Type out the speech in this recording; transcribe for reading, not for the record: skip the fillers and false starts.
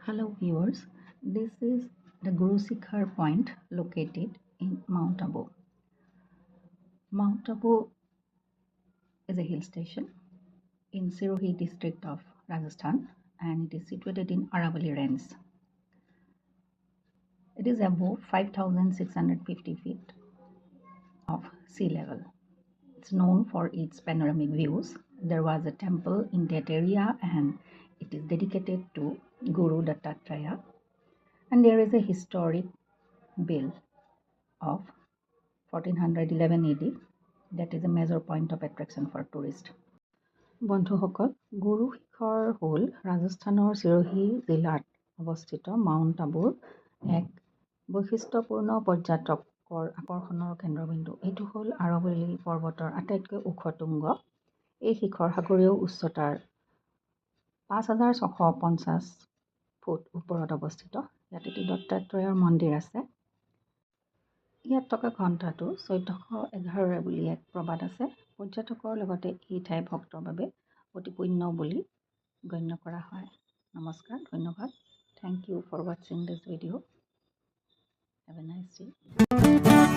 Hello viewers, this is the Guru Shikhar point located in Mount Abu. Mount Abu is a hill station in Sirohi district of Rajasthan and it is situated in Aravalli Range. It is above 5,650 feet of sea level. It's known for its panoramic views. There was a temple in that area and it is dedicated to Guru Dattatreya. And there is a historic bill of 1411 AD that is a major point of attraction for tourists. বন্ধুসকল, গুৰু শিখৰ হ'ল ৰাজস্থানৰ চিৰোহী জিলাত অৱস্থিত mount আবুৰ এক বৈশিষ্ট্যপূৰ্ণ পৰ্যটকৰ আকৰ্ষণৰ কেন্দ্ৰবিন্দু। এইটো হ'ল আৰাৱলী পৰ্বতৰ আটাইতকৈ ওখ তুংগ। এই শিখৰ সাগৰীয় উচ্চতাৰ 5,650 ফুট ওপৰত অৱস্থিত। ইয়াত এটি দত্তাত্ৰেয়ৰ মন্দিৰ আছে। ইয়াত থকা ঘণ্টাটো 1411 বুলি এক প্ৰবাদ আছে। পৰ্যটকৰ লগতে এই ঠাই ভক্তৰ বাবে অতি পুণ্য বুলি গণ্য কৰা হয়। নমস্কাৰ, ধন্যবাদ। Thank you for watching this video. Have a nice day.